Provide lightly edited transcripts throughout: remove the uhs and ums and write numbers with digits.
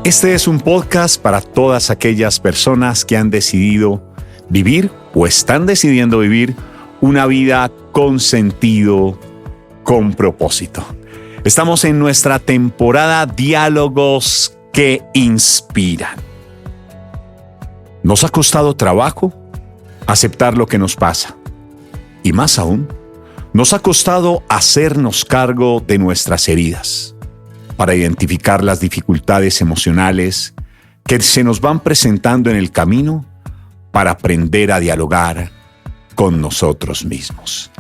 Este es un podcast para todas aquellas personas que han decidido vivir o están decidiendo vivir una vida con sentido, con propósito. Estamos en nuestra temporada Diálogos que Inspiran. Nos ha costado trabajo aceptar lo que nos pasa. Y más aún, nos ha costado hacernos cargo de nuestras heridas para identificar las dificultades emocionales que se nos van presentando en el camino para aprender a dialogar con nosotros mismos.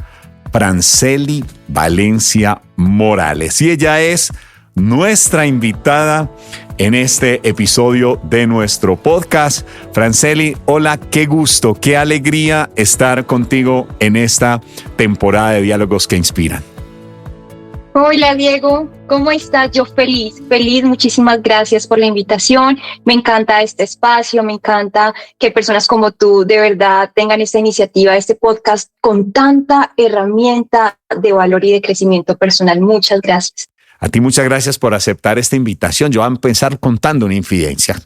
Francely Valencia Morales, y ella es nuestra invitada en este episodio de nuestro podcast. Francely, hola, qué gusto, qué alegría estar contigo en esta temporada de Diálogos que Inspiran. Hola Diego, ¿cómo estás? Yo feliz, muchísimas gracias por la invitación. Me encanta este espacio, me encanta que personas como tú de verdad tengan esta iniciativa, este podcast con tanta herramienta de valor y de crecimiento personal. Muchas gracias. A ti muchas gracias por aceptar esta invitación. Yo voy a empezar contando una infidencia.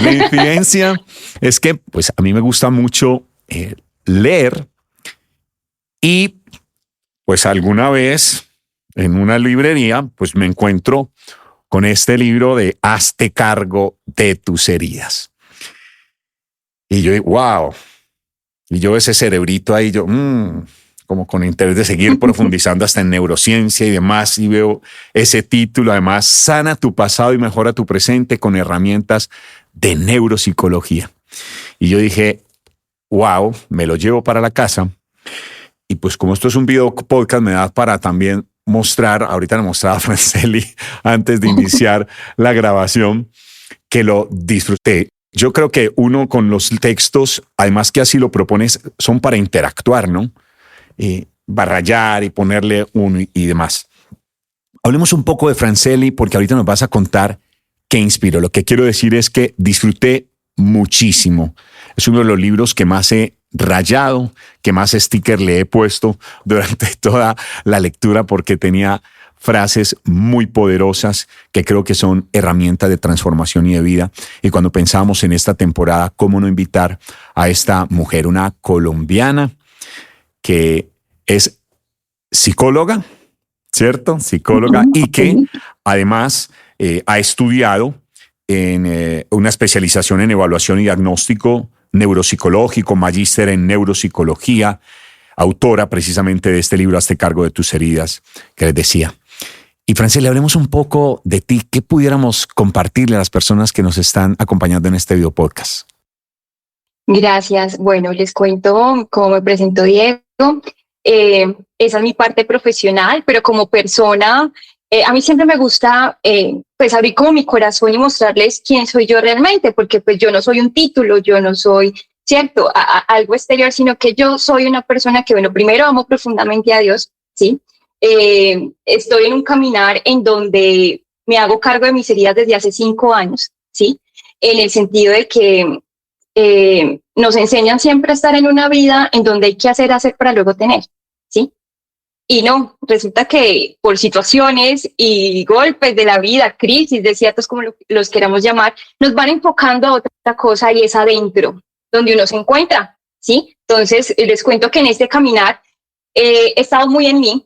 La infidencia es que pues a mí me gusta mucho leer y pues alguna vez en una librería, pues me encuentro con este libro de Hazte cargo de tus heridas. Y yo digo, wow. Y yo ese cerebrito ahí, yo, como con interés de seguir profundizando hasta en neurociencia y demás. Y veo ese título, además, sana tu pasado y mejora tu presente con herramientas de neuropsicología. Y yo dije, wow, me lo llevo para la casa. Y pues como esto es un video podcast, me da para también mostrar, ahorita le mostraba a Francely antes de iniciar la grabación, que lo disfruté. Yo creo que uno con los textos, además que así lo propones, son para interactuar, ¿no? Barrayar y ponerle uno y demás. Hablemos un poco de Francely porque ahorita nos vas a contar qué inspiró. Lo que quiero decir es que disfruté muchísimo. Es uno de los libros que más he rayado, que más sticker le he puesto durante toda la lectura porque tenía frases muy poderosas que creo que son herramientas de transformación y de vida. Y cuando pensamos en esta temporada, ¿cómo no invitar a esta mujer, una colombiana que es psicóloga, ¿cierto? Psicóloga y que además ha estudiado en una especialización en evaluación y diagnóstico neuropsicológico, magíster en neuropsicología, autora precisamente de este libro Hazte cargo de tus heridas, que les decía. Y Francely, hablemos un poco de ti. ¿Qué pudiéramos compartirle a las personas que nos están acompañando en este video podcast? Gracias. Bueno, les cuento cómo me presentó Diego. Esa es mi parte profesional, pero como persona, a mí siempre me gusta pues abrir como mi corazón y mostrarles quién soy yo realmente, porque pues yo no soy un título, yo no soy, cierto, algo exterior, sino que yo soy una persona que, bueno, primero amo profundamente a Dios, ¿sí? Estoy en un caminar en donde me hago cargo de mis heridas desde hace 5 años, ¿sí? En el sentido de que nos enseñan siempre a estar en una vida en donde hay que hacer para luego tener, ¿sí? Y no, resulta que por situaciones y golpes de la vida, crisis, desiertos como los queramos llamar, nos van enfocando a otra cosa y es adentro, donde uno se encuentra, ¿sí? Entonces, les cuento que en este caminar he estado muy en mí,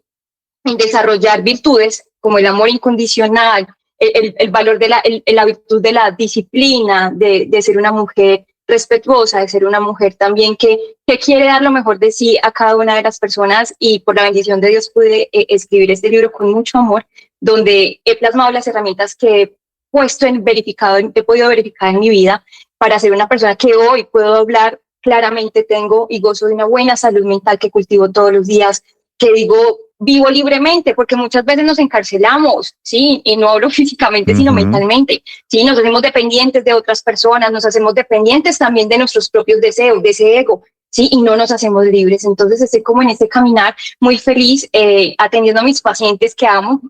en desarrollar virtudes como el amor incondicional, el valor de la virtud de la disciplina, de ser una mujer respetuosa, de ser una mujer también que quiere dar lo mejor de sí a cada una de las personas, y por la bendición de Dios pude escribir este libro con mucho amor, donde he plasmado las herramientas que he podido verificar en mi vida para ser una persona que hoy puedo hablar claramente, tengo y gozo de una buena salud mental que cultivo todos los días, que digo, vivo libremente, porque muchas veces nos encarcelamos, ¿sí? Y no hablo físicamente, sino mentalmente, ¿sí? Nos hacemos dependientes de otras personas, nos hacemos dependientes también de nuestros propios deseos, de ese ego, ¿sí? Y no nos hacemos libres. Entonces estoy como en este caminar muy feliz, atendiendo a mis pacientes que amo.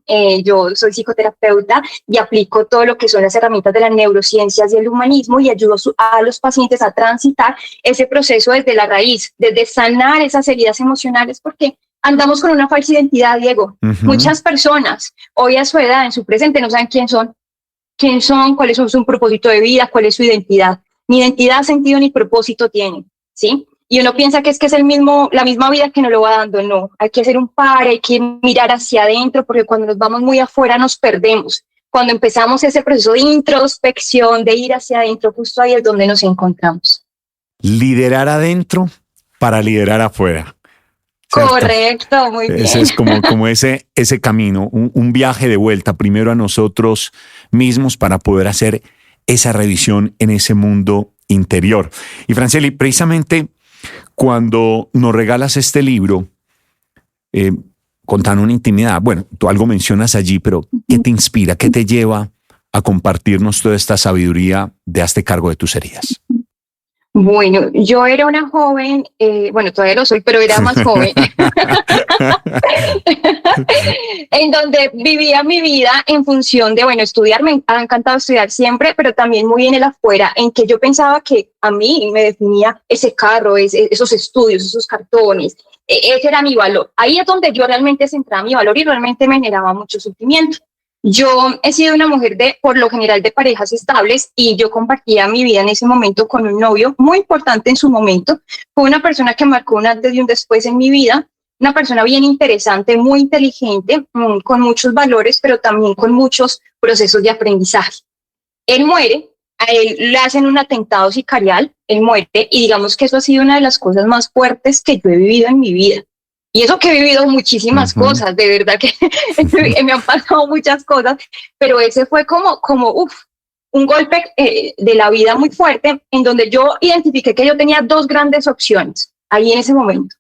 Yo soy psicoterapeuta y aplico todo lo que son las herramientas de las neurociencias y el humanismo y ayudo a los pacientes a transitar ese proceso desde la raíz, desde sanar esas heridas emocionales, porque andamos con una falsa identidad, Diego. Muchas personas hoy a su edad, en su presente, no saben quién son. quién son, cuál es su propósito de vida, cuál es su identidad. Ni identidad, sentido ni propósito tienen, ¿sí? Y uno piensa que es la misma vida que nos lo va dando. No, hay que hacer un par, hay que mirar hacia adentro, porque cuando nos vamos muy afuera nos perdemos. Cuando empezamos ese proceso de introspección, de ir hacia adentro, justo ahí es donde nos encontramos. Liderar adentro para liderar afuera. ¿Cierto? Correcto, muy bien. Ese es como ese camino, un viaje de vuelta primero a nosotros mismos para poder hacer esa revisión en ese mundo interior. Y Francieli, precisamente cuando nos regalas este libro, contando una intimidad, bueno, tú algo mencionas allí, pero ¿qué te inspira? ¿Qué te lleva a compartirnos toda esta sabiduría de hazte cargo de tus heridas? Bueno, yo era una joven, bueno, todavía lo soy, pero era más joven, en donde vivía mi vida en función de, bueno, estudiar, me ha encantado estudiar siempre, pero también muy en el afuera, en que yo pensaba que a mí me definía ese carro, esos estudios, esos cartones, ese era mi valor. Ahí es donde yo realmente centraba mi valor y realmente me generaba mucho sufrimiento. Yo he sido una mujer por lo general, de parejas estables, y yo compartía mi vida en ese momento con un novio muy importante en su momento, con una persona que marcó un antes y un después en mi vida, una persona bien interesante, muy inteligente, con muchos valores, pero también con muchos procesos de aprendizaje. Él muere, a él le hacen un atentado sicarial, él muere, y digamos que eso ha sido una de las cosas más fuertes que yo he vivido en mi vida. Y eso que he vivido muchísimas cosas, de verdad que me han pasado muchas cosas, pero ese fue como un golpe de la vida muy fuerte, en donde yo identifiqué que yo tenía dos grandes opciones ahí en ese momento.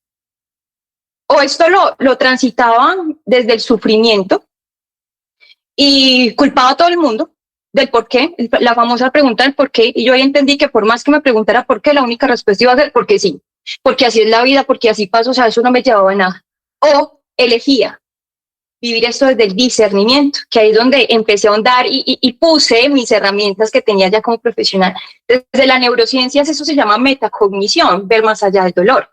O esto lo transitaba desde el sufrimiento y culpaba a todo el mundo del por qué, la famosa pregunta del por qué, y yo ahí entendí que por más que me preguntara por qué, la única respuesta iba a ser porque sí. Porque así es la vida, porque así pasó, o sea, eso no me llevaba a nada. O elegía vivir esto desde el discernimiento, que ahí es donde empecé a ahondar y puse mis herramientas que tenía ya como profesional. Desde la neurociencia eso se llama metacognición, ver más allá del dolor.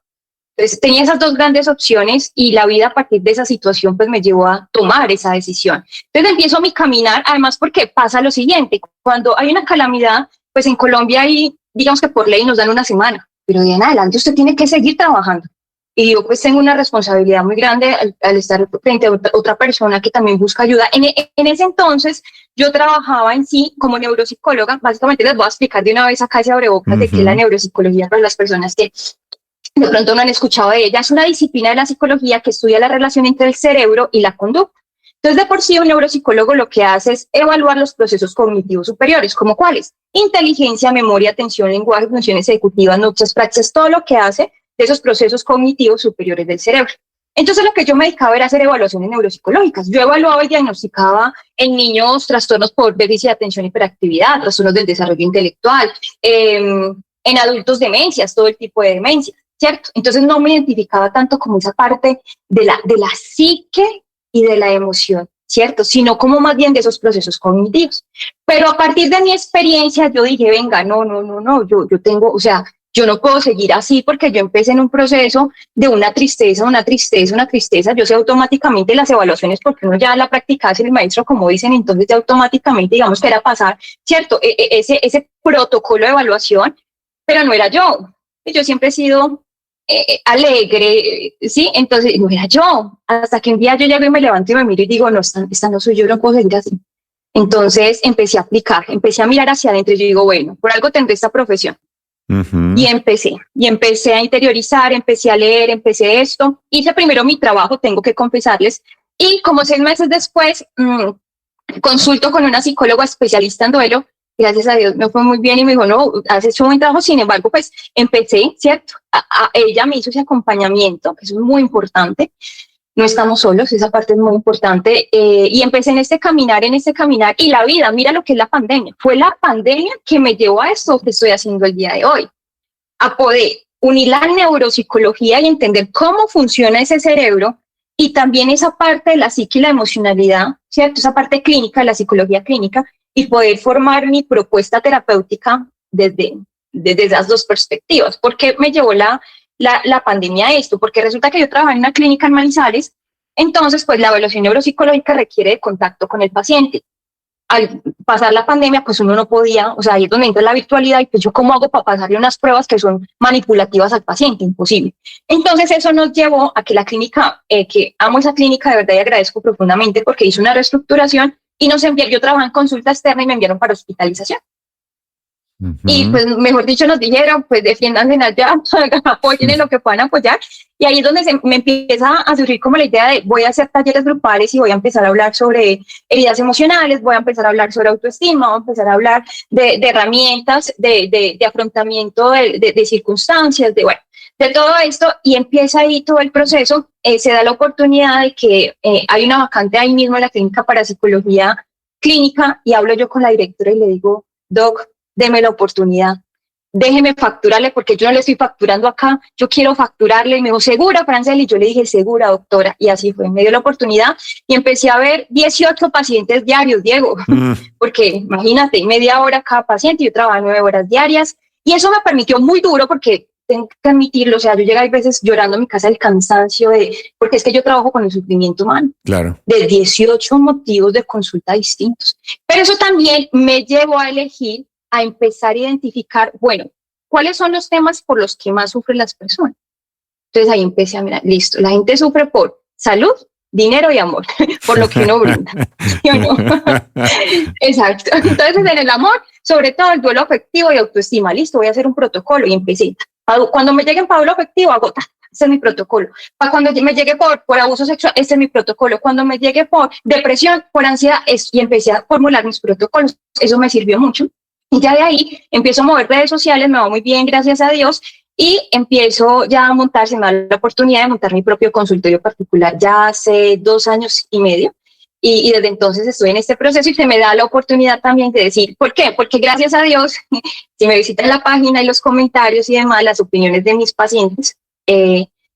Entonces tenía esas dos grandes opciones y la vida a partir de esa situación pues me llevó a tomar esa decisión. Entonces empiezo mi caminar, además porque pasa lo siguiente, cuando hay una calamidad, pues en Colombia hay, digamos que por ley nos dan una semana, pero de en adelante usted tiene que seguir trabajando. Y yo pues tengo una responsabilidad muy grande al estar frente a otra persona que también busca ayuda. En ese entonces yo trabajaba en sí como neuropsicóloga. Básicamente les voy a explicar de una vez acá ese abrebocas de qué es la neuropsicología para las personas que de pronto no han escuchado de ella. Es una disciplina de la psicología que estudia la relación entre el cerebro y la conducta. Entonces, de por sí, un neuropsicólogo lo que hace es evaluar los procesos cognitivos superiores, como cuáles: inteligencia, memoria, atención, lenguaje, funciones ejecutivas, nupcias, prácticas, todo lo que hace de esos procesos cognitivos superiores del cerebro. Entonces, lo que yo me dedicaba era hacer evaluaciones neuropsicológicas. Yo evaluaba y diagnosticaba en niños trastornos por déficit de atención y hiperactividad, trastornos del desarrollo intelectual, en adultos demencias, todo el tipo de demencias, ¿cierto? Entonces, no me identificaba tanto como esa parte de la psique y de la emoción, ¿cierto? Sino como más bien de esos procesos cognitivos. Pero a partir de mi experiencia, yo dije, venga, no, yo tengo, o sea, yo no puedo seguir así porque yo empecé en un proceso de una tristeza. Yo sé automáticamente las evaluaciones porque uno ya la practica, hace el maestro, como dicen, entonces ya automáticamente, digamos que era pasar, ¿cierto? Ese protocolo de evaluación, pero no era yo. Yo siempre he sido alegre, ¿sí? Entonces no era yo, hasta que un día yo llego y me levanto y me miro y digo, no, esta no soy yo, no puedo seguir así. Entonces empecé a aplicar, empecé a mirar hacia adentro y yo digo, bueno, por algo tendré esta profesión. Y empecé a interiorizar, empecé a leer, empecé esto, hice primero mi trabajo, tengo que confesarles, y como 6 meses después consulto con una psicóloga especialista en duelo. Gracias a Dios me fue muy bien y me dijo, no, has hecho un buen trabajo. Sin embargo, pues empecé, ¿cierto? Ella me hizo ese acompañamiento, que eso es muy importante. No estamos solos, esa parte es muy importante. Y empecé en este caminar, y la vida, mira lo que es la pandemia. Fue la pandemia que me llevó a esto que estoy haciendo el día de hoy, a poder unir la neuropsicología y entender cómo funciona ese cerebro y también esa parte de la psique y la emocionalidad, ¿cierto? Esa parte clínica, de la psicología clínica, y poder formar mi propuesta terapéutica desde esas dos perspectivas. ¿Por qué me llevó la pandemia a esto? Porque resulta que yo trabajaba en una clínica en Manizales, entonces pues la evaluación neuropsicológica requiere de contacto con el paciente. al pasar la pandemia, pues uno no podía, o sea, ahí es donde entra la virtualidad y pues yo cómo hago para pasarle unas pruebas que son manipulativas al paciente, imposible. Entonces eso nos llevó a que la clínica, que amo esa clínica de verdad y agradezco profundamente porque hizo una reestructuración y nos envió, yo trabajaba en consulta externa y me enviaron para hospitalización. Y pues, mejor dicho, nos dijeron, pues defiéndanse allá, apoyen en lo que puedan apoyar. Y ahí es donde me empieza a surgir como la idea de voy a hacer talleres grupales y voy a empezar a hablar sobre heridas emocionales, voy a empezar a hablar sobre autoestima, voy a empezar a hablar de herramientas, de afrontamiento de circunstancias, bueno, de todo esto. Y empieza ahí todo el proceso. Se da la oportunidad de que hay una vacante ahí mismo en la clínica para psicología clínica y hablo yo con la directora y le digo, Doc, deme la oportunidad, déjeme facturarle porque yo no le estoy facturando acá, yo quiero facturarle. Y me dijo, ¿segura, Franceli? Y yo le dije, segura, doctora. Y así fue, me dio la oportunidad y empecé a ver 18 pacientes diarios, Diego, porque imagínate, media hora cada paciente, yo trabajaba 9 horas diarias y eso me permitió muy duro porque tengo que admitirlo, o sea, yo llegué a veces llorando a mi casa del cansancio, porque es que yo trabajo con el sufrimiento humano, claro, de 18 motivos de consulta distintos. Pero eso también me llevó a elegir, a empezar a identificar, bueno, ¿cuáles son los temas por los que más sufren las personas? Entonces ahí empecé a mirar, listo, la gente sufre por salud, dinero y amor, por lo que uno brinda, ¿sí o no? Exacto. Entonces en el amor, sobre todo el duelo afectivo y autoestima, listo, voy a hacer un protocolo y empecé. Cuando me llegue en duelo afectivo, hago, ese es mi protocolo. Para cuando me llegue por abuso sexual, ese es mi protocolo. Cuando me llegue por depresión, por ansiedad, y empecé a formular mis protocolos. Eso me sirvió mucho. Y ya de ahí empiezo a mover redes sociales, me va muy bien, gracias a Dios, y empiezo ya a montarse, me da la oportunidad de montar mi propio consultorio particular ya hace 2 años y medio, y desde entonces estoy en este proceso y se me da la oportunidad también de decir, ¿por qué? Porque gracias a Dios, si me visitan la página y los comentarios y demás, las opiniones de mis pacientes,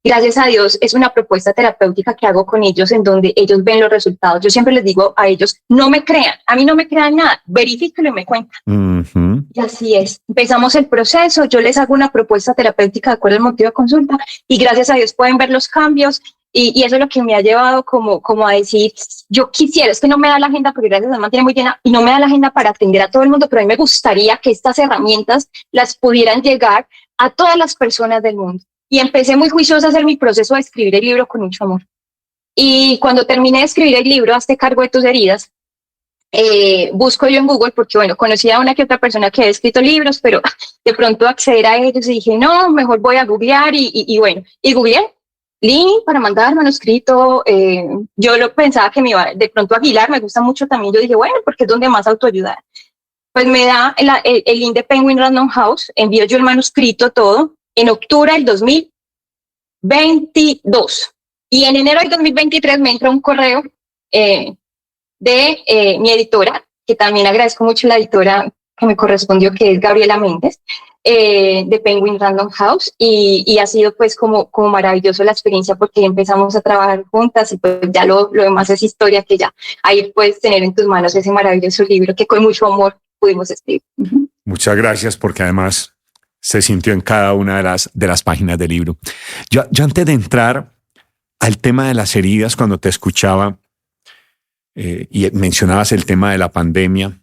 gracias a Dios es una propuesta terapéutica que hago con ellos en donde ellos ven los resultados. Yo siempre les digo a ellos, no me crean, a mí no me crean nada, verifíquenlo y me cuentan. Y así es, empezamos el proceso, yo les hago una propuesta terapéutica de acuerdo al motivo de consulta y gracias a Dios pueden ver los cambios y eso es lo que me ha llevado como a decir, yo quisiera, es que no me da la agenda porque gracias a Dios mantiene muy llena y no me da la agenda para atender a todo el mundo, pero a mí me gustaría que estas herramientas las pudieran llegar a todas las personas del mundo. Y empecé muy juiciosa a hacer mi proceso de escribir el libro con mucho amor. Y cuando terminé de escribir el libro, Hazte cargo de tus heridas, busco yo en Google, porque bueno, conocía a una que otra persona que había escrito libros, pero de pronto acceder a ellos y dije, no, mejor voy a googlear y bueno, y googleé, link para mandar manuscrito, yo lo pensaba que me iba de pronto a Aguilar, me gusta mucho también, yo dije, bueno, porque es donde más autoayuda. Pues me da el link de Penguin Random House, envío yo el manuscrito, todo, en octubre del 2022. Y en enero del 2023 me entra un correo de mi editora, que también agradezco mucho la editora que me correspondió, que es Gabriela Méndez, de Penguin Random House, y ha sido pues como maravilloso la experiencia porque empezamos a trabajar juntas y pues ya lo demás es historia, que ya ahí puedes tener en tus manos ese maravilloso libro que con mucho amor pudimos escribir. Muchas gracias, porque además se sintió en cada una de las páginas del libro. Yo antes de entrar al tema de las heridas, cuando te escuchaba y mencionabas el tema de la pandemia,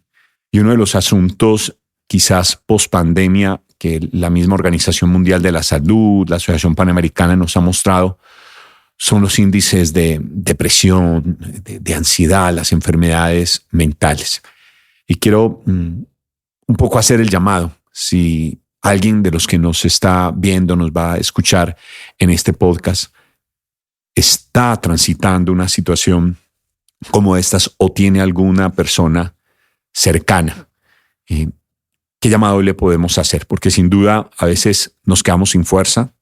y uno de los asuntos quizás post pandemia que la misma Organización Mundial de la Salud, la Asociación Panamericana nos ha mostrado, son los índices de depresión, de ansiedad, las enfermedades mentales. Y quiero un poco hacer el llamado, si alguien de los que nos está viendo, nos va a escuchar en este podcast, está transitando una situación como estas o tiene alguna persona cercana, ¿qué llamado le podemos hacer? Porque sin duda a veces nos quedamos sin fuerza.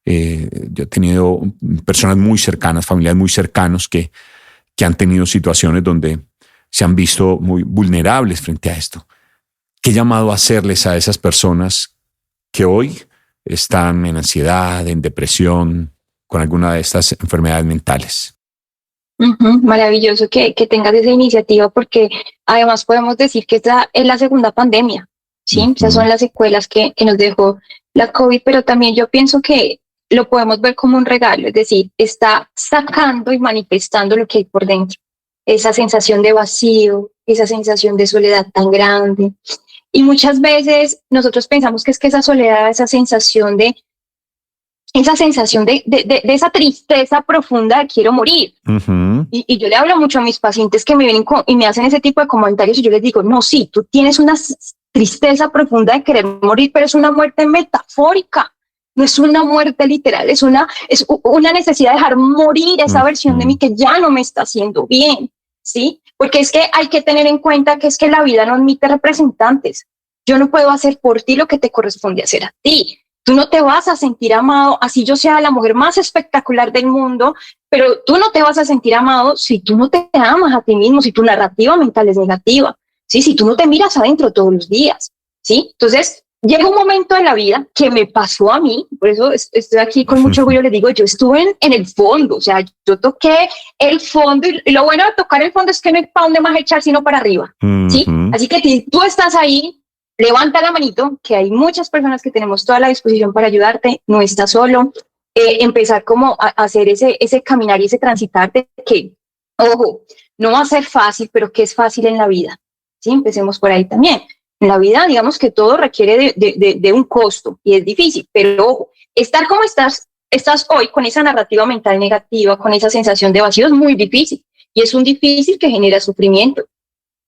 Yo he tenido personas muy cercanas, familiares muy cercanos que han tenido situaciones donde se han visto muy vulnerables frente a esto. ¿Qué llamado hacerles a esas personas que hoy están en ansiedad, en depresión, con alguna de estas enfermedades mentales? Maravilloso que tengas esa iniciativa porque además podemos decir que esta es la segunda pandemia, ¿sí? Esas son las secuelas que nos dejó la COVID, pero también yo pienso que lo podemos ver como un regalo, es decir, está sacando y manifestando lo que hay por dentro. esa sensación de vacío, esa sensación de soledad tan grande. Y muchas veces nosotros pensamos que es que esa soledad, esa sensación de esa tristeza profunda de quiero morir. Ujú. Y yo le hablo mucho a mis pacientes que me vienen y me hacen ese tipo de comentarios y yo les digo, no, sí, tú tienes una tristeza profunda de querer morir, pero es una muerte metafórica, no es una muerte literal, es una necesidad de dejar morir esa versión de mí que ya no me está haciendo bien, ¿sí? Porque es que hay que tener en cuenta que es que la vida no admite representantes. Yo no puedo hacer por ti lo que te corresponde hacer a ti. Tú no te vas a sentir amado, así yo sea la mujer más espectacular del mundo, pero tú no te vas a sentir amado si tú no te amas a ti mismo, si tu narrativa mental es negativa, ¿sí? Si tú no te miras adentro todos los días, ¿sí? Entonces, llega un momento de la vida que me pasó a mí, por eso estoy aquí con mucho orgullo, les digo, yo estuve en el fondo, o sea, yo toqué el fondo y lo bueno de tocar el fondo es que no hay para dónde más echar, sino para arriba, ¿sí? Así que si tú estás ahí, levanta la manito, que hay muchas personas que tenemos toda la disposición para ayudarte, no estás solo. Empezar como a hacer ese caminar y ese transitarte que, ojo, no va a ser fácil, pero que es fácil en la vida. ¿Sí? Empecemos por ahí también. En la vida, digamos que todo requiere de un costo y es difícil, pero ojo, estar como estás hoy con esa narrativa mental negativa, con esa sensación de vacío es muy difícil y es un difícil que genera sufrimiento.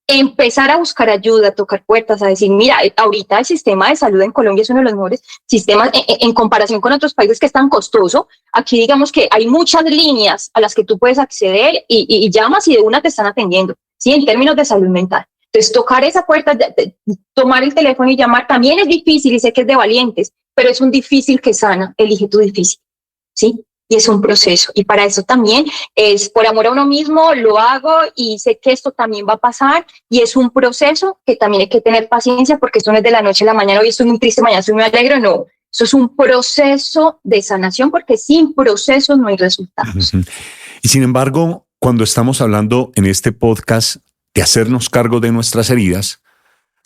Empezar a buscar ayuda, a tocar puertas, a decir, mira, ahorita el sistema de salud en Colombia es uno de los mejores sistemas en comparación con otros países que es tan costoso. Aquí digamos que hay muchas líneas a las que tú puedes acceder y llamas y de una te están atendiendo, ¿sí? En términos de salud mental. Entonces, tocar esa puerta, tomar el teléfono y llamar también es difícil y sé que es de valientes, pero es un difícil que sana. Elige tu difícil, ¿sí? Y es un proceso. Y para eso también es por amor a uno mismo, lo hago y sé que esto también va a pasar y es un proceso que también hay que tener paciencia porque esto no es de la noche a la mañana, hoy estoy muy triste, mañana estoy muy alegre, no. Eso es un proceso de sanación porque sin procesos no hay resultados. Y sin embargo, cuando estamos hablando en este podcast de hacernos cargo de nuestras heridas,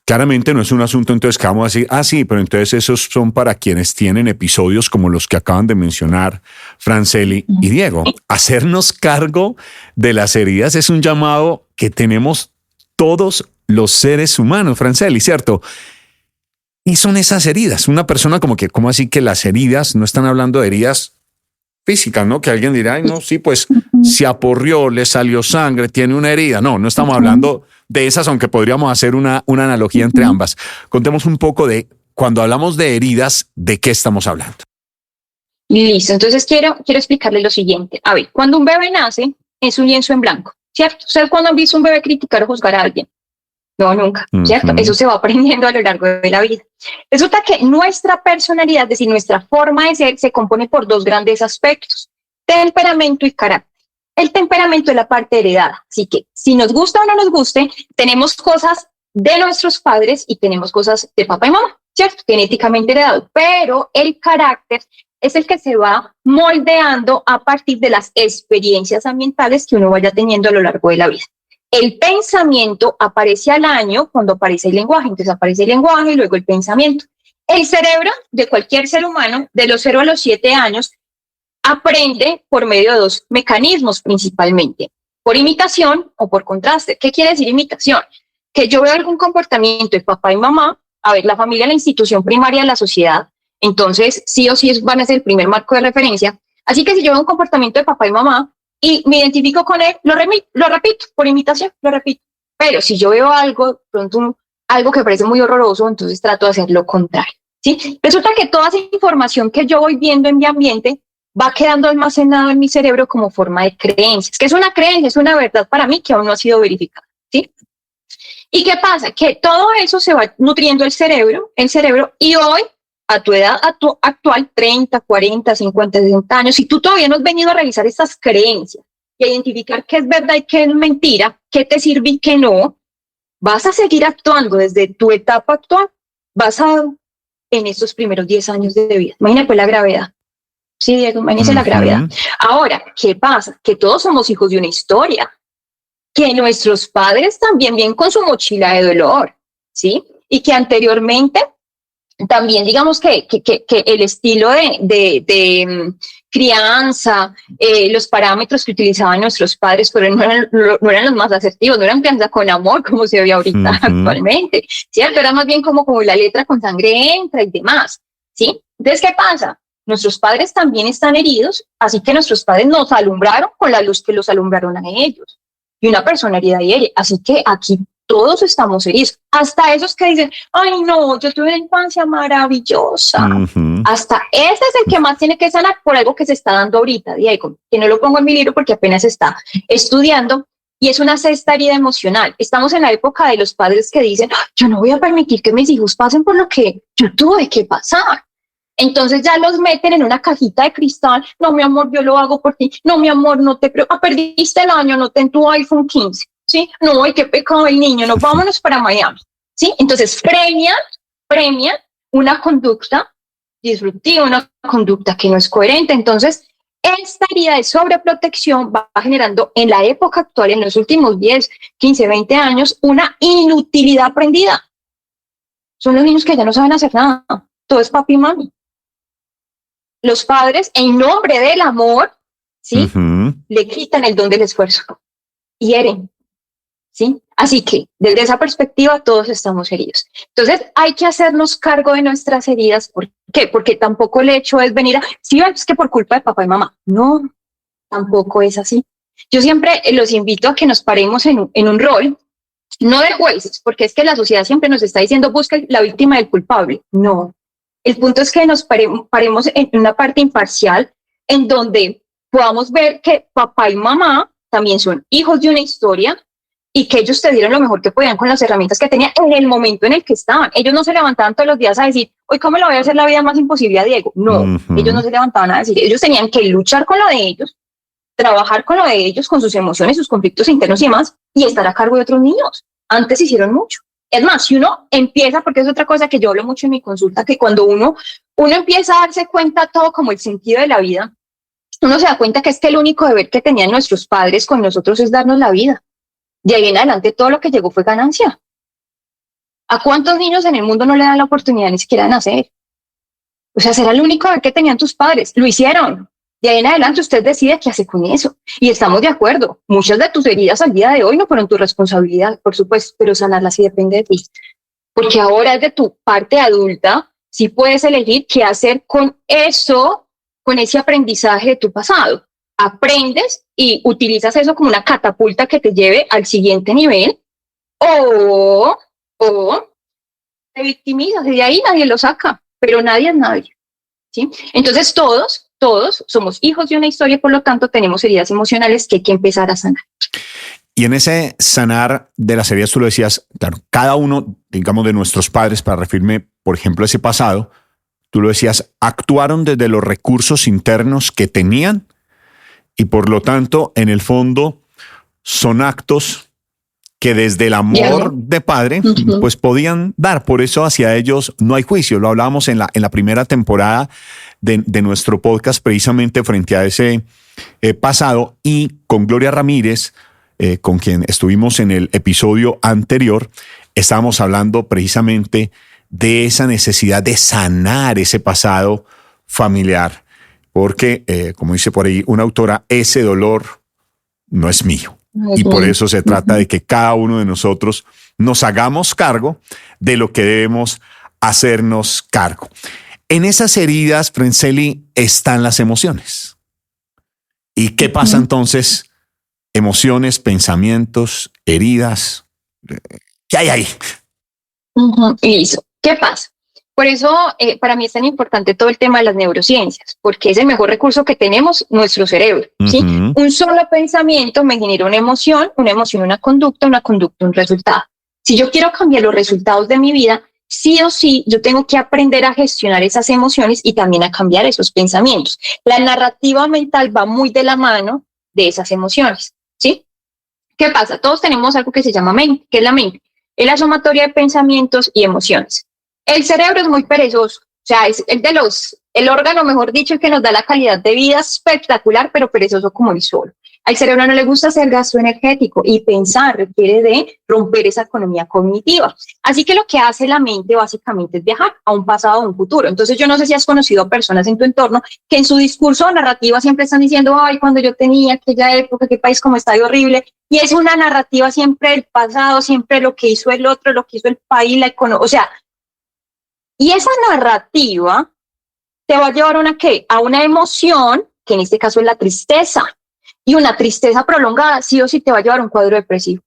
claramente no es un asunto entonces que vamos a decir, sí, pero entonces esos son para quienes tienen episodios como los que acaban de mencionar Francely y Diego. Hacernos cargo de las heridas es un llamado que tenemos todos los seres humanos, Francely, ¿cierto? Y son esas heridas. Una persona como que, ¿cómo así que las heridas? No están hablando de heridas físicas, ¿no? Que alguien dirá, ay, no, sí, pues se aporrió, le salió sangre, tiene una herida. No estamos hablando de esas, aunque podríamos hacer una analogía entre ambas. Contemos un poco de, cuando hablamos de heridas, ¿de qué estamos hablando? Listo, entonces quiero explicarle lo siguiente. A ver, cuando un bebé nace, es un lienzo en blanco, ¿cierto? ¿Ustedes cuando han visto un bebé criticar o juzgar a alguien? No, nunca, ¿cierto? Eso se va aprendiendo a lo largo de la vida. Resulta que nuestra personalidad, es decir, nuestra forma de ser, se compone por dos grandes aspectos, temperamento y carácter. El temperamento es la parte heredada, así que si nos gusta o no nos guste, tenemos cosas de nuestros padres y tenemos cosas de papá y mamá, ¿cierto? Genéticamente heredado, pero el carácter es el que se va moldeando a partir de las experiencias ambientales que uno vaya teniendo a lo largo de la vida. El pensamiento aparece al año cuando aparece el lenguaje, entonces aparece el lenguaje y luego el pensamiento. El cerebro de cualquier ser humano, de los 0 a los 7 años, aprende por medio de dos mecanismos principalmente, por imitación o por contraste. ¿Qué quiere decir imitación? Que yo veo algún comportamiento de papá y mamá, a ver, la familia es la institución primaria de la sociedad, entonces sí o sí van a ser el primer marco de referencia. Así que si yo veo un comportamiento de papá y mamá, y me identifico con él, lo repito, por imitación, lo repito. Pero si yo veo algo, pronto algo que parece muy horroroso, entonces trato de hacer lo contrario, ¿sí? Resulta que toda esa información que yo voy viendo en mi ambiente va quedando almacenado en mi cerebro como forma de creencias, que es una creencia, es una verdad para mí que aún no ha sido verificada, ¿sí? ¿Y qué pasa? Que todo eso se va nutriendo el cerebro, y hoy, a tu edad actual, 30, 40, 50, 60 años, si tú todavía no has venido a revisar estas creencias y a identificar qué es verdad y qué es mentira, qué te sirve y qué no, vas a seguir actuando desde tu etapa actual, basado en estos primeros 10 años de vida. Imagínate pues la gravedad. Sí, Diego, imagínese la gravedad. Ahora, ¿qué pasa? Que todos somos hijos de una historia, que nuestros padres también vienen con su mochila de dolor, ¿sí? Y que anteriormente también digamos que el estilo que crianza, los parámetros que utilizaban nuestros padres, pero no eran los más asertivos, no eran crianza con amor como se ve ahorita actualmente, ¿cierto? Era más bien como la letra con sangre entra y demás, ¿sí? Entonces, ¿qué pasa? Nuestros padres también están heridos, así que nuestros padres nos alumbraron con la luz que los alumbraron a ellos. Y una persona herida hiere, así que aquí todos estamos heridos, hasta esos que dicen, ay no, yo tuve una infancia maravillosa, hasta ese es el que más tiene que sanar por algo que se está dando ahorita, Diego, que no lo pongo en mi libro porque apenas está estudiando, y es una cesta herida emocional. Estamos en la época de los padres que dicen, yo no voy a permitir que mis hijos pasen por lo que yo tuve que pasar. Entonces ya los meten en una cajita de cristal, no mi amor, yo lo hago por ti, no mi amor, no te perdiste el año, no ten tu iPhone 15. ¿Sí? No, ay, qué pecado el niño, no, vámonos para Miami, ¿sí? Entonces premian una conducta disruptiva, una conducta que no es coherente. Entonces, esta herida de sobreprotección va generando en la época actual, en los últimos 10, 15, 20 años, una inutilidad aprendida. Son los niños que ya no saben hacer nada, todo es papi y mami. Los padres, en nombre del amor, ¿sí? Le quitan el don del esfuerzo, hieren. ¿Sí? Así que desde esa perspectiva todos estamos heridos. Entonces hay que hacernos cargo de nuestras heridas. ¿Por qué? Porque tampoco el hecho es venir a, sí, es que por culpa de papá y mamá. No, tampoco es así. Yo siempre los invito a que nos paremos en un rol, no de jueces, porque es que la sociedad siempre nos está diciendo busca la víctima del culpable. No, el punto es que nos paremos en una parte imparcial en donde podamos ver que papá y mamá también son hijos de una historia, y que ellos te dieron lo mejor que podían con las herramientas que tenían en el momento en el que estaban. Ellos no se levantaban todos los días a decir, hoy cómo le voy a hacer la vida más imposible a Diego. No, ellos no se levantaban a decir, ellos tenían que luchar con lo de ellos, trabajar con lo de ellos, con sus emociones, sus conflictos internos y demás, y estar a cargo de otros niños. Antes hicieron mucho. Es más, si uno empieza, porque es otra cosa que yo hablo mucho en mi consulta, que cuando uno empieza a darse cuenta todo como el sentido de la vida, uno se da cuenta que es que el único deber que tenían nuestros padres con nosotros es darnos la vida. De ahí en adelante todo lo que llegó fue ganancia. ¿A cuántos niños en el mundo no le dan la oportunidad ni siquiera de nacer? O sea, será el único deber que tenían tus padres. Lo hicieron. De ahí en adelante usted decide qué hace con eso. Y estamos de acuerdo. Muchas de tus heridas al día de hoy no fueron tu responsabilidad, por supuesto, pero sanarlas sí depende de ti. Porque ahora es de tu parte adulta, sí puedes elegir qué hacer con eso, con ese aprendizaje de tu pasado. Aprendes y utilizas eso como una catapulta que te lleve al siguiente nivel, o te victimizas y de ahí nadie lo saca, pero nadie es nadie, ¿sí? Entonces todos somos hijos de una historia y por lo tanto tenemos heridas emocionales que hay que empezar a sanar. Y en ese sanar de las heridas, tú lo decías, claro, cada uno, digamos, de nuestros padres, para referirme, por ejemplo, a ese pasado, tú lo decías, actuaron desde los recursos internos que tenían. Y por lo tanto, en el fondo, son actos que desde el amor de padre, pues podían dar. Por eso hacia ellos no hay juicio. Lo hablábamos en la primera temporada de nuestro podcast, precisamente frente a ese pasado. Y con Gloria Ramírez, con quien estuvimos en el episodio anterior, estábamos hablando precisamente de esa necesidad de sanar ese pasado familiar. Porque, como dice por ahí una autora, ese dolor no es mío. Y por eso se trata de que cada uno de nosotros nos hagamos cargo de lo que debemos hacernos cargo. En esas heridas, Francely, están las emociones. ¿Y qué pasa entonces? Emociones, pensamientos, heridas. ¿Qué hay ahí? Listo. ¿Qué pasa? Por eso, para mí es tan importante todo el tema de las neurociencias, porque es el mejor recurso que tenemos, nuestro cerebro. ¿Sí? Un solo pensamiento me genera una emoción, una conducta, un resultado. Si yo quiero cambiar los resultados de mi vida, sí o sí, yo tengo que aprender a gestionar esas emociones y también a cambiar esos pensamientos. La narrativa mental va muy de la mano de esas emociones. ¿Sí? ¿Qué pasa? Todos tenemos algo que se llama mente, que es la mente. Es la sumatoria de pensamientos y emociones. El cerebro es muy perezoso, o sea, es el órgano, mejor dicho, que nos da la calidad de vida espectacular, pero perezoso como el sol. Al cerebro no le gusta hacer gasto energético y pensar requiere de romper esa economía cognitiva. Así que lo que hace la mente básicamente es viajar a un pasado o a un futuro. Entonces yo no sé si has conocido a personas en tu entorno que en su discurso o narrativa siempre están diciendo, ay, cuando yo tenía aquella época, qué país como está de horrible. Y es una narrativa siempre del pasado, siempre lo que hizo el otro, lo que hizo el país, la economía. O sea, y esa narrativa te va a llevar a una ¿qué? A una emoción, que en este caso es la tristeza. Y una tristeza prolongada sí o sí te va a llevar a un cuadro depresivo.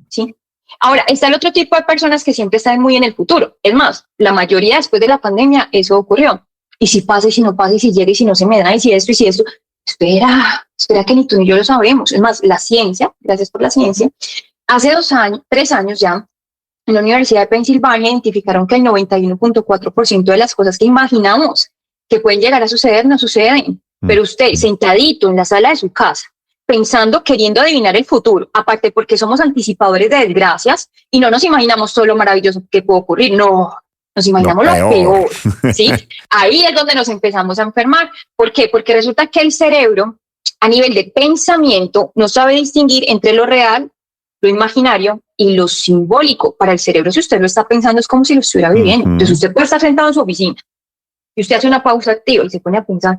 ¿Sí? Ahora, está el otro tipo de personas que siempre están muy en el futuro. Es más, la mayoría después de la pandemia eso ocurrió. Y si pasa, y si no pasa, y si llega, y si no se me da, y si esto, y si esto. Espera que ni tú ni yo lo sabemos. Es más, la ciencia, gracias por la ciencia, hace 3 años ya, en la Universidad de Pensilvania identificaron que el 91.4% de las cosas que imaginamos que pueden llegar a suceder no suceden. Pero usted, sentadito en la sala de su casa, pensando, queriendo adivinar el futuro, aparte porque somos anticipadores de desgracias y no nos imaginamos todo lo maravilloso que puede ocurrir, no, nos imaginamos lo peor, ¿sí? Ahí es donde nos empezamos a enfermar. ¿Por qué? Porque resulta que el cerebro, a nivel de pensamiento, no sabe distinguir entre lo real, lo imaginario y lo simbólico. Para el cerebro, si usted lo está pensando, es como si lo estuviera viviendo. Entonces usted puede estar sentado en su oficina y usted hace una pausa activa y se pone a pensar,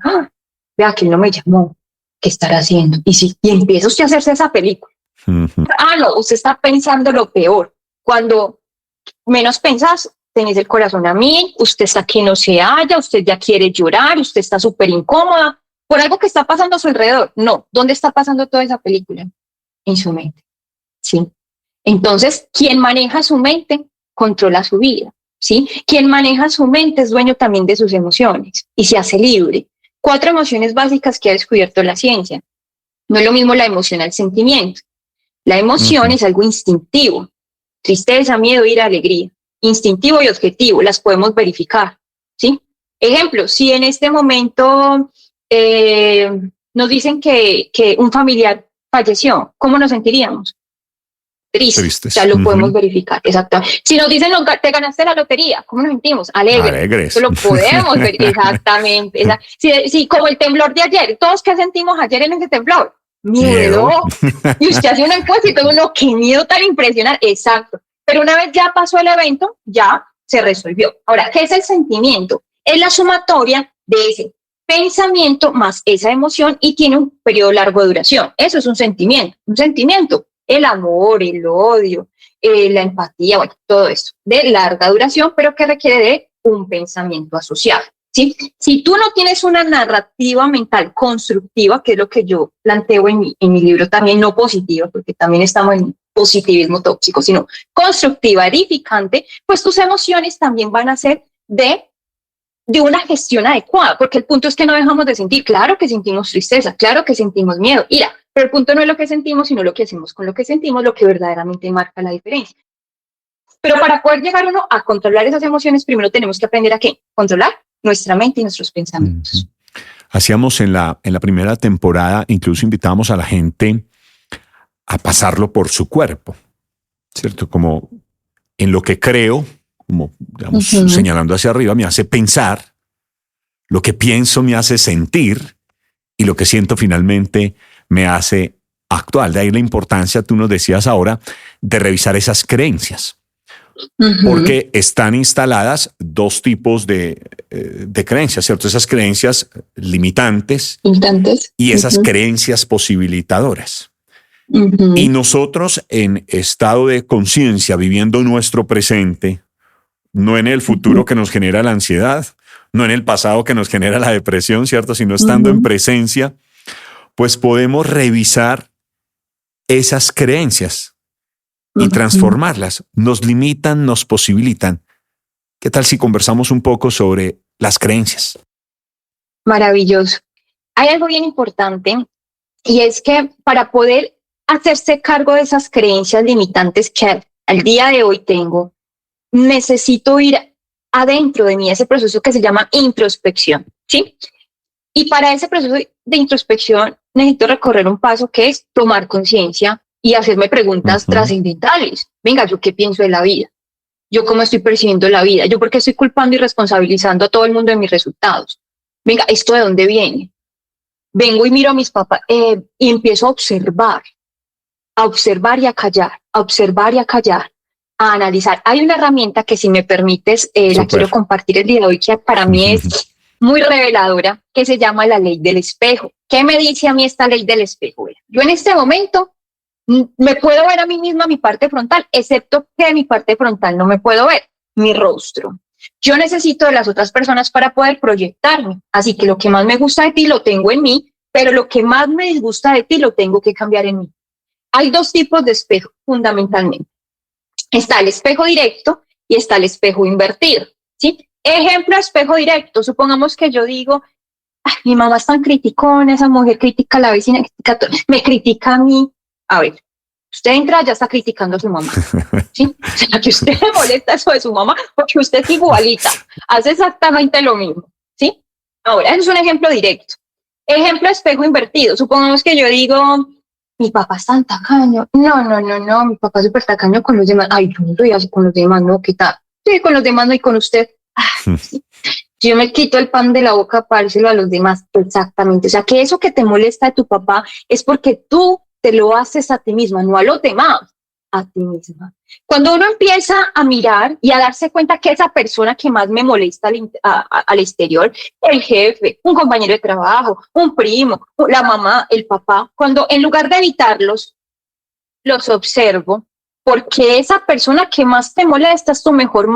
vea que él no me llamó, ¿qué estará haciendo? Y empieza usted a hacerse esa película. No, usted está pensando lo peor. Cuando menos pensás, tenés el corazón a mil, usted está que no se halla, usted ya quiere llorar, usted está súper incómoda por algo que está pasando a su alrededor. No, ¿dónde está pasando toda esa película? En su mente, ¿sí? Entonces, quien maneja su mente, controla su vida, ¿sí? Quien maneja su mente es dueño también de sus emociones y se hace libre. 4 emociones básicas que ha descubierto la ciencia. No es lo mismo la emoción al sentimiento. La emoción es algo instintivo. Tristeza, miedo, ira, alegría. Instintivo y objetivo, las podemos verificar, ¿sí? Ejemplo, si en este momento nos dicen que un familiar falleció, ¿cómo nos sentiríamos? Tristes. Ya lo podemos verificar, exactamente. Si nos dicen, te ganaste la lotería, ¿cómo nos sentimos? Alegres. Eso lo podemos ver, exactamente. Sí, como el temblor de ayer, todos que sentimos ayer en ese temblor, miedo. Y usted hace una encuesta y todo uno, qué miedo tan impresionante, exacto. Pero una vez ya pasó el evento, ya se resolvió. Ahora, ¿qué es el sentimiento? Es la sumatoria de ese pensamiento más esa emoción y tiene un periodo largo de duración. Eso es un sentimiento. Un sentimiento, el amor, el odio, la empatía, bueno, todo esto de larga duración, pero que requiere de un pensamiento asociado, ¿sí? Si tú no tienes una narrativa mental constructiva, que es lo que yo planteo en mi libro también, no positiva, porque también estamos en positivismo tóxico, sino constructiva, edificante, pues tus emociones también van a ser de una gestión adecuada, porque el punto es que no dejamos de sentir. Claro que sentimos tristeza, claro que sentimos miedo, ira, pero el punto no es lo que sentimos, sino lo que hacemos con lo que sentimos, lo que verdaderamente marca la diferencia. Pero para poder llegar uno a controlar esas emociones, primero tenemos que aprender a ¿qué? Controlar nuestra mente y nuestros pensamientos. Hacíamos en la primera temporada, incluso invitábamos a la gente a pasarlo por su cuerpo, ¿cierto? Como en lo que creo, como digamos, señalando hacia arriba, me hace pensar, lo que pienso me hace sentir y lo que siento finalmente me hace actuar. De ahí la importancia, tú nos decías ahora, de revisar esas creencias. Porque están instaladas 2 tipos de creencias, ¿cierto? Esas creencias limitantes y esas creencias posibilitadoras. Y nosotros en estado de conciencia, viviendo nuestro presente, no en el futuro que nos genera la ansiedad, no en el pasado que nos genera la depresión, ¿cierto? Sino estando en presencia, pues podemos revisar esas creencias y transformarlas. Nos limitan, nos posibilitan. ¿Qué tal si conversamos un poco sobre las creencias? Maravilloso. Hay algo bien importante y es que para poder hacerse cargo de esas creencias limitantes que al día de hoy tengo, necesito ir adentro de mí, ese proceso que se llama introspección, ¿sí? Y para ese proceso de introspección necesito recorrer un paso que es tomar conciencia y hacerme preguntas trascendentales. Venga, ¿yo qué pienso de la vida? ¿Yo cómo estoy percibiendo la vida? ¿Yo por qué estoy culpando y responsabilizando a todo el mundo de mis resultados? Venga, ¿esto de dónde viene? vengo y miro a mis papás y empiezo a observar y a callar, a observar y a callar, a analizar. Hay una herramienta que, si me permites, la quiero compartir el día de hoy, que para mí es muy reveladora, que se llama la ley del espejo. ¿Qué me dice a mí esta ley del espejo? Yo en este momento me puedo ver a mí misma, mi parte frontal, excepto que mi parte frontal no me puedo ver, mi rostro. Yo necesito de las otras personas para poder proyectarme. Así que lo que más me gusta de ti lo tengo en mí, pero lo que más me disgusta de ti lo tengo que cambiar en mí. Hay dos tipos de espejo, fundamentalmente. Está el espejo directo y está el espejo invertido, ¿sí? Ejemplo, espejo directo. Supongamos que yo digo, mi mamá es tan criticona, esa mujer critica a la vecina, me critica a mí. A ver, usted entra, ya está criticando a su mamá, ¿sí? O sea, que usted le molesta eso de su mamá porque usted es igualita, hace exactamente lo mismo, ¿sí? Ahora, eso es un ejemplo directo. Ejemplo, espejo invertido. Supongamos que yo digo, mi papá es tan tacaño. No, mi papá es súper tacaño con los demás. Ay, yo no soy así con los demás, ¿no? ¿Qué tal? Sí, con los demás no, y con usted. Sí. Yo me quito el pan de la boca para dárselo a los demás. Exactamente. O sea, que eso que te molesta de tu papá es porque tú te lo haces a ti misma, no a los demás, a ti misma. Cuando uno empieza a mirar y a darse cuenta que esa persona que más me molesta al exterior, el jefe, un compañero de trabajo, un primo, la mamá, el papá, cuando en lugar de evitarlos, los observo, porque esa persona que más te molesta es tu mejor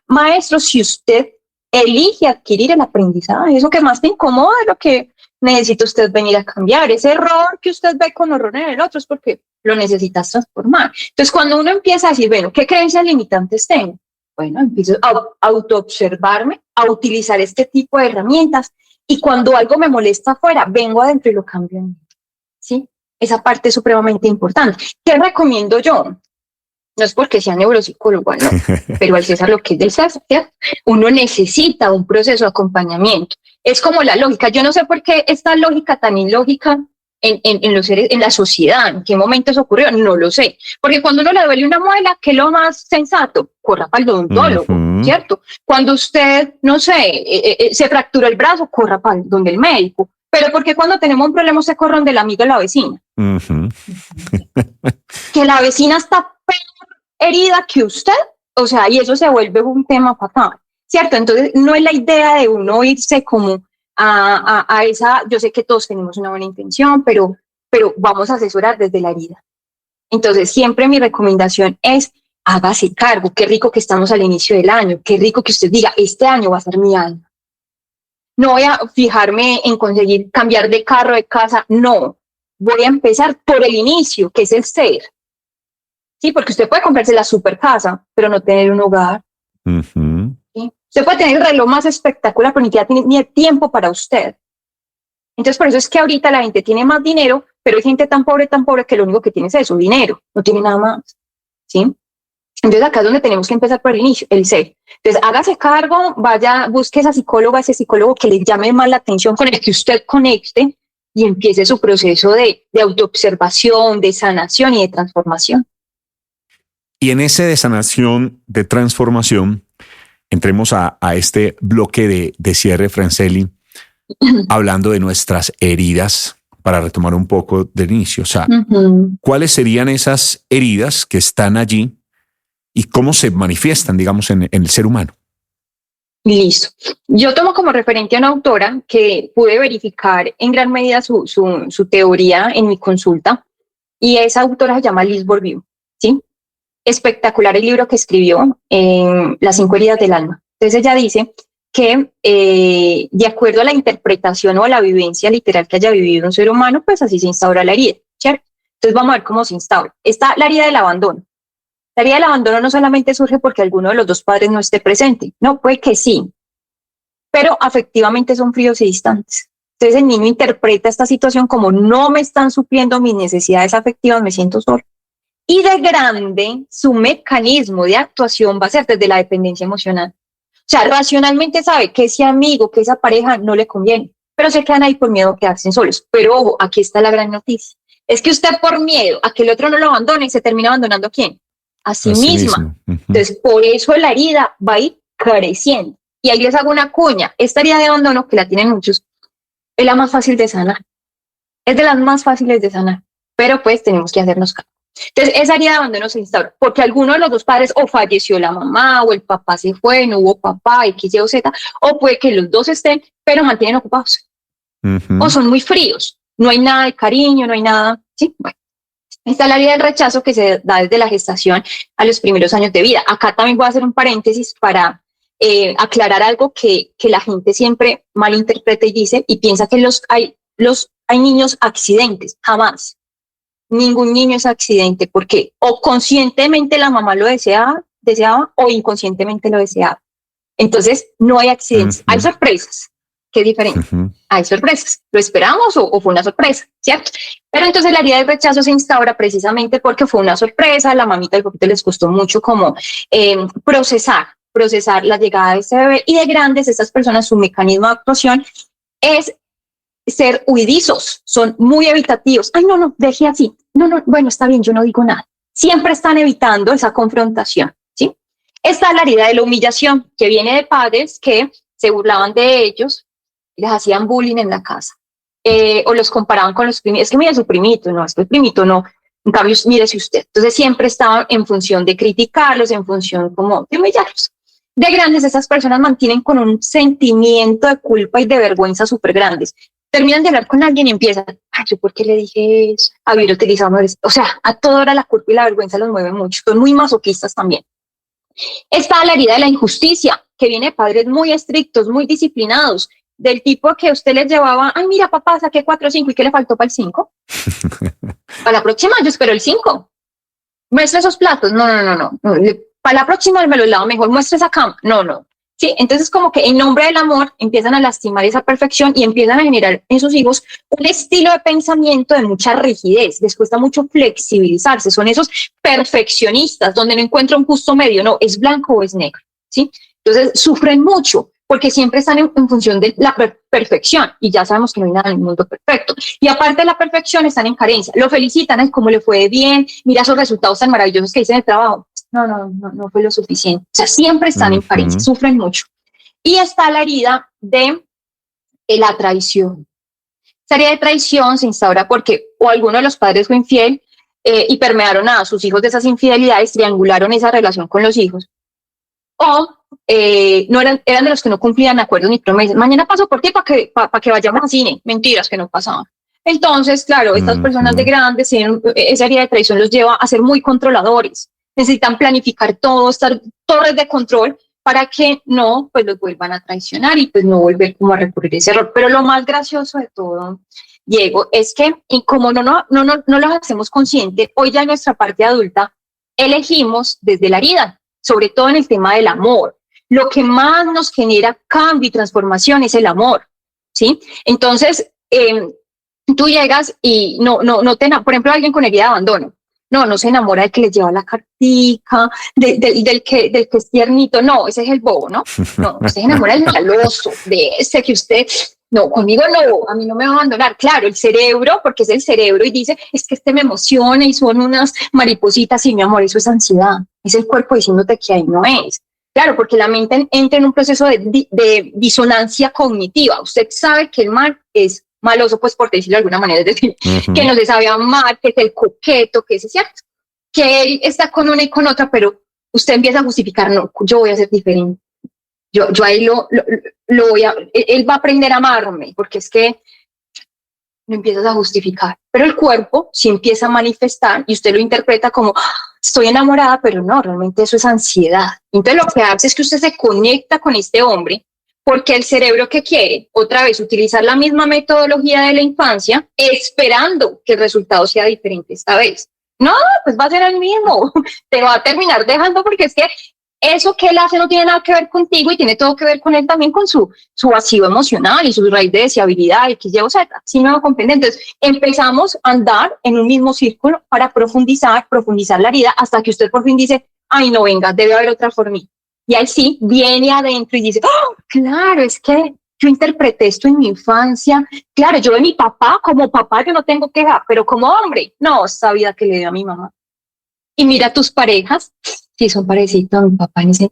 maestro si usted elige adquirir el aprendizaje. Eso que más te incomoda es lo que necesita usted venir a cambiar. Ese error que usted ve con horror en el otro es porque lo necesitas transformar. Entonces, cuando uno empieza a decir, bueno, ¿qué creencias limitantes tengo? Bueno, empiezo a autoobservarme, a utilizar este tipo de herramientas, y cuando algo me molesta afuera, vengo adentro y lo cambio en mí, ¿sí? Esa parte es supremamente importante. ¿Qué recomiendo yo? No es porque sea neuropsicólogo, no, pero al César lo que es del César, uno necesita un proceso de acompañamiento. Es como la lógica. Yo no sé por qué esta lógica tan ilógica en los seres, en la sociedad, en qué momento eso ocurrió, no lo sé. Porque cuando uno le duele una muela, ¿qué es lo más sensato? Corra para el odontólogo, ¿cierto? Cuando usted, no sé, se fracturó el brazo, corra para donde el médico. Pero porque cuando tenemos un problema se corre donde el amigo de la vecina. Que la vecina está peor herida que usted, o sea, y eso se vuelve un tema fatal, ¿cierto? Entonces, no es la idea de uno irse como a esa, yo sé que todos tenemos una buena intención, pero vamos a asesorar desde la herida. Entonces, siempre mi recomendación es, hágase cargo. Qué rico que estamos al inicio del año, qué rico que usted diga, este año va a ser mi año. No voy a fijarme en conseguir cambiar de carro, de casa, no. Voy a empezar por el inicio, que es el ser. Sí, porque usted puede comprarse la super casa, pero no tener un hogar. ¿Sí? Usted puede tener el reloj más espectacular, pero ni siquiera tiene ni tiempo para usted. Entonces, por eso es que ahorita la gente tiene más dinero, pero hay gente tan pobre que lo único que tiene es eso, dinero, no tiene nada más. ¿Sí? Entonces, acá es donde tenemos que empezar por el inicio, el ser. Entonces, hágase cargo, vaya, busque esa psicóloga, ese psicólogo que le llame más la atención, con el que usted conecte y empiece su proceso de autoobservación, de sanación y de transformación. Y en ese de sanación, de transformación, entremos a este bloque de cierre, Francely, hablando de nuestras heridas, para retomar un poco del inicio. O sea, ¿cuáles serían esas heridas que están allí y cómo se manifiestan, digamos, en el ser humano? Listo. Yo tomo como referente a una autora que pude verificar en gran medida su teoría en mi consulta, y esa autora se llama Liz Bourbeau, ¿sí? Espectacular el libro que escribió, Las 5 heridas del alma. Entonces ella dice que de acuerdo a la interpretación o a la vivencia literal que haya vivido un ser humano, pues así se instaura la herida, ¿cierto? Entonces vamos a ver cómo se instaura. Está la herida del abandono. La herida del abandono no solamente surge porque alguno de los dos padres no esté presente, no, puede que sí, pero afectivamente son fríos y distantes. Entonces el niño interpreta esta situación como no me están supliendo mis necesidades afectivas, me siento solo. Y de grande, su mecanismo de actuación va a ser desde la dependencia emocional. O sea, racionalmente sabe que ese amigo, que esa pareja no le conviene, pero se quedan ahí por miedo a quedarse solos. Pero ojo, aquí está la gran noticia. Es que usted por miedo a que el otro no lo abandone, se termina abandonando ¿a quién? A sí misma. Entonces, por eso la herida va a ir creciendo. Y ahí les hago una cuña. Esta herida de abandono, que la tienen muchos, es la más fácil de sanar. Es de las más fáciles de sanar, pero pues tenemos que hacernos cargo. Entonces, esa herida de abandono se instaura porque alguno de los dos padres o falleció la mamá o el papá se fue, no hubo papá, X, Y o Z, o puede que los dos estén, pero mantienen ocupados. O son muy fríos, no hay nada de cariño, no hay nada, ¿sí? Bueno, está la herida del rechazo que se da desde la gestación a los primeros años de vida. Acá también voy a hacer un paréntesis para aclarar algo que la gente siempre malinterpreta y dice y piensa que hay niños accidentes. Jamás. Ningún niño es accidente porque o conscientemente la mamá lo deseaba o inconscientemente lo deseaba. Entonces, no hay accidentes. Hay sorpresas, que es diferente. Hay sorpresas. ¿Lo esperamos o fue una sorpresa? ¿Cierto? Pero entonces la herida del rechazo se instaura precisamente porque fue una sorpresa. La mamita y el papito les costó mucho como procesar la llegada de ese bebé. Y de grandes, estas personas, su mecanismo de actuación es ser huidizos, son muy evitativos. Ay, no, deje así. No, bueno, está bien, yo no digo nada. Siempre están evitando esa confrontación, ¿sí? Esta es la herida de la humillación, que viene de padres que se burlaban de ellos, les hacían bullying en la casa, o los comparaban con los primitos. Es que mire su primito, no, es que el primito no. En cambio, mírese usted. Entonces siempre estaban en función de criticarlos, en función como de humillarlos. De grandes, esas personas mantienen con un sentimiento de culpa y de vergüenza súper grandes. Terminan de hablar con alguien y empiezan, ay, ¿yo por qué le dije eso? Haber utilizado, o sea, a toda hora la culpa y la vergüenza los mueve mucho. Son muy masoquistas también. Está la herida de la injusticia, que viene de padres muy estrictos, muy disciplinados, del tipo que usted les llevaba, ay, mira, papá, saqué 4 o 5, ¿y qué le faltó para el 5? Para la próxima yo espero el 5. Muestra esos platos, no. Para la próxima me los lavo mejor, muestra esa cama, no. Sí, entonces como que en nombre del amor empiezan a lastimar esa perfección y empiezan a generar en sus hijos un estilo de pensamiento de mucha rigidez. Les cuesta mucho flexibilizarse. Son esos perfeccionistas donde no encuentran un justo medio. No, es blanco o es negro. ¿Sí? Entonces sufren mucho porque siempre están en función de la perfección y ya sabemos que no hay nada en el mundo perfecto. Y aparte de la perfección están en carencia. Lo felicitan, ay, cómo le fue bien, mira esos resultados tan maravillosos que hice en el trabajo. No fue lo suficiente. O sea, siempre están en carencia, sufren mucho. Y está la herida de la traición. Esa herida de traición se instaura porque o alguno de los padres fue infiel y permearon a sus hijos de esas infidelidades, triangularon esa relación con los hijos, o no eran de los que no cumplían acuerdos ni promesas. Mañana paso por ti para que vayamos al cine. Mentiras que no pasaban. Entonces, claro, estas personas de grandes, esa herida de traición los lleva a ser muy controladores. Necesitan planificar todo, estar torres de control para que no, pues los vuelvan a traicionar y pues no volver como a recurrir a ese error. Pero lo más gracioso de todo, Diego, es que y como no los hacemos conscientes, hoy ya en nuestra parte adulta elegimos desde la herida, sobre todo en el tema del amor. Lo que más nos genera cambio y transformación es el amor, ¿sí? Entonces, tú llegas y por ejemplo, alguien con herida de abandono, no se enamora del que les lleva la cartica, del que es tiernito, no, ese es el bobo, ¿no? No, usted se enamora del maloso, de ese que usted, no, conmigo no, a mí no me va a abandonar. Claro, el cerebro, porque es el cerebro y dice, es que me emociona y son unas maripositas y mi amor, eso es ansiedad, es el cuerpo diciéndote que ahí no es. Claro, porque la mente entra en un proceso de disonancia cognitiva. Usted sabe que el mal es maloso, pues por decirlo de alguna manera, es decir, que no se sabe amar, que es el coqueto, que es cierto, que él está con una y con otra, pero usted empieza a justificar, no, yo voy a ser diferente, yo ahí lo voy a, él va a aprender a amarme, porque es que lo empiezas a justificar, pero el cuerpo sí empieza a manifestar y usted lo interpreta como, estoy enamorada, pero no, realmente eso es ansiedad. Entonces lo que hace es que usted se conecta con este hombre, porque el cerebro que quiere, otra vez, utilizar la misma metodología de la infancia, esperando que el resultado sea diferente esta vez. No, pues va a ser el mismo, te va a terminar dejando porque es que eso que él hace no tiene nada que ver contigo y tiene todo que ver con él también con su vacío emocional y su raíz de deseabilidad, X, Y o Z. ¿Sí me va a comprender? Entonces empezamos a andar en un mismo círculo para profundizar la herida hasta que usted por fin dice, ay no, venga, debe haber otra formita. Y ahí sí viene adentro y dice, oh, claro, es que yo interpreté esto en mi infancia. Claro, yo de mi papá, como papá yo no tengo queja, pero como hombre, no, esa vida que le dio a mi mamá. Y mira tus parejas, si son parecidos a mi papá, y dicen,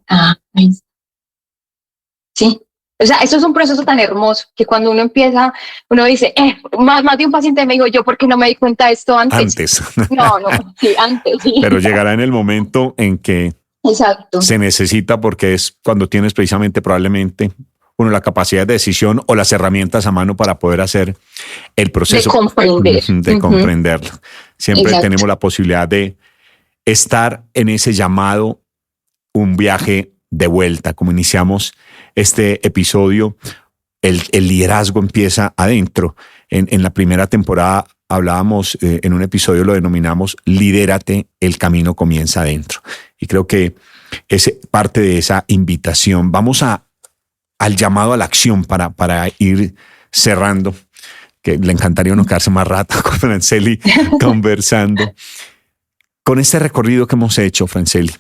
sí. O sea, eso es un proceso tan hermoso que cuando uno empieza, uno dice, más de un paciente me dijo, yo, ¿por qué no me di cuenta de esto antes? No, sí, antes, sí. Pero llegará en el momento en que exacto, se necesita, porque es cuando tienes precisamente probablemente uno la capacidad de decisión o las herramientas a mano para poder hacer el proceso. De comprenderlo. Siempre exacto. Tenemos la posibilidad de estar en ese llamado, un viaje de vuelta. Como iniciamos este episodio, el liderazgo empieza adentro. En la primera temporada hablábamos, en un episodio lo denominamos lidérate, el camino comienza adentro. Y creo que es parte de esa invitación. Vamos al llamado a la acción para ir cerrando, que le encantaría uno quedarse más rato con Francely conversando. Con este recorrido que hemos hecho, Francely,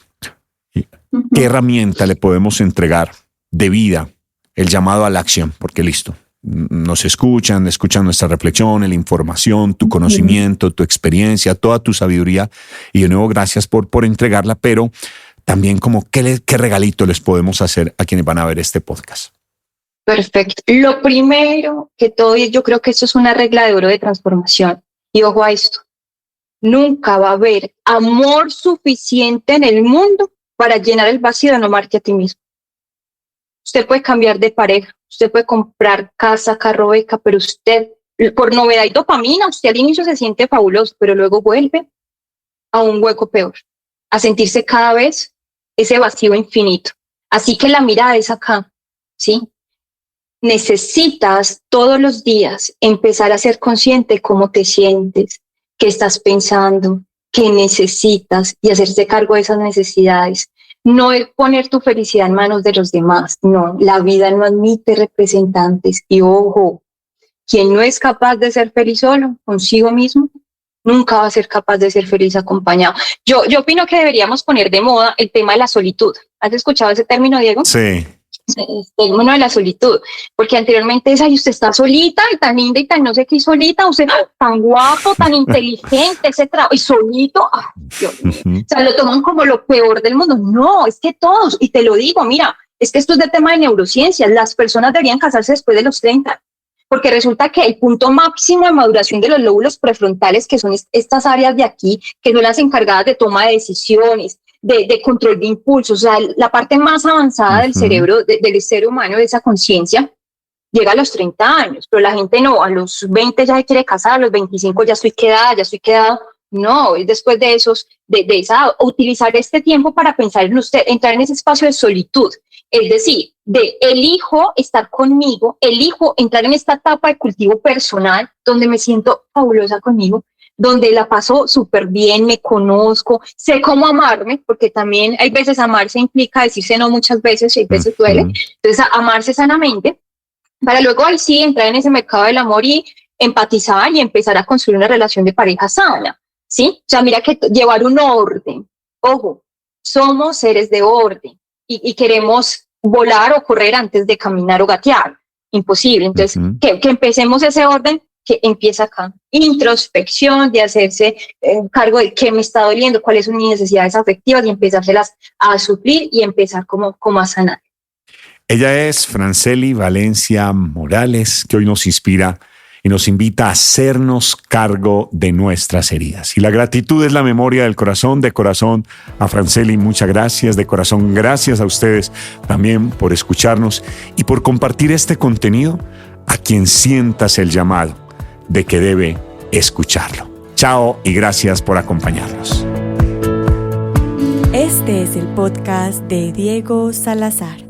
¿qué herramienta le podemos entregar de vida, el llamado a la acción? Porque listo, nos escuchan nuestra reflexión, la información, tu conocimiento, tu experiencia, toda tu sabiduría. Y de nuevo, gracias por entregarla, pero también como qué regalito les podemos hacer a quienes van a ver este podcast. Perfecto. Lo primero que todo, yo creo que esto es una regla de oro de transformación. Y ojo a esto, nunca va a haber amor suficiente en el mundo para llenar el vacío de no amarte a ti mismo. Usted puede cambiar de pareja, usted puede comprar casa, carro, beca, pero usted, por novedad y dopamina, usted al inicio se siente fabuloso, pero luego vuelve a un hueco peor, a sentirse cada vez ese vacío infinito. Así que la mirada es acá, ¿sí? Necesitas todos los días empezar a ser consciente cómo te sientes, qué estás pensando, qué necesitas y hacerse cargo de esas necesidades. No es poner tu felicidad en manos de los demás, no, la vida no admite representantes. Y ojo, quien no es capaz de ser feliz solo, consigo mismo, nunca va a ser capaz de ser feliz acompañado. Yo opino que deberíamos poner de moda el tema de la solitud. ¿Has escuchado ese término, Diego? Sí. El término de la solitud, porque anteriormente es, ay, usted está solita y tan linda y tan no sé qué, y solita, usted tan guapo, tan inteligente, y solito, ay, Dios mío. O sea, lo toman como lo peor del mundo. No, es que todos, y te lo digo, mira, es que esto es de tema de neurociencias, las personas deberían casarse después de los 30, porque resulta que el punto máximo de maduración de los lóbulos prefrontales, que son estas áreas de aquí, que son las encargadas de toma de decisiones, de control de impulsos, o sea, la parte más avanzada del cerebro, del ser humano, de esa conciencia, llega a los 30 años, pero la gente no, a los 20 ya se quiere casar, a los 25 ya estoy quedado. No, es después de esos, de esa, utilizar este tiempo para pensar en usted, entrar en ese espacio de solitud, es decir, de elijo estar conmigo, elijo entrar en esta etapa de cultivo personal, donde me siento fabulosa conmigo, donde la paso súper bien, me conozco, sé cómo amarme, porque también hay veces amarse implica decirse no muchas veces, y hay veces duele, entonces amarse sanamente, para luego ahí sí entrar en ese mercado del amor y empatizar y empezar a construir una relación de pareja sana, ¿sí? O sea, mira que llevar un orden, ojo, somos seres de orden y queremos volar o correr antes de caminar o gatear, imposible, entonces que empecemos ese orden que empieza acá, introspección, de hacerse cargo de qué me está doliendo, cuáles son mis necesidades afectivas y empezárselas a suplir y empezar como a sanar. Ella es Francely Valencia Morales, que hoy nos inspira y nos invita a hacernos cargo de nuestras heridas. Y la gratitud es la memoria del corazón. De corazón a Francely, muchas gracias. De corazón, gracias a ustedes también por escucharnos y por compartir este contenido a quien sientas el llamado de que debe escucharlo. Chao y gracias por acompañarnos. Este es el podcast de Diego Salazar.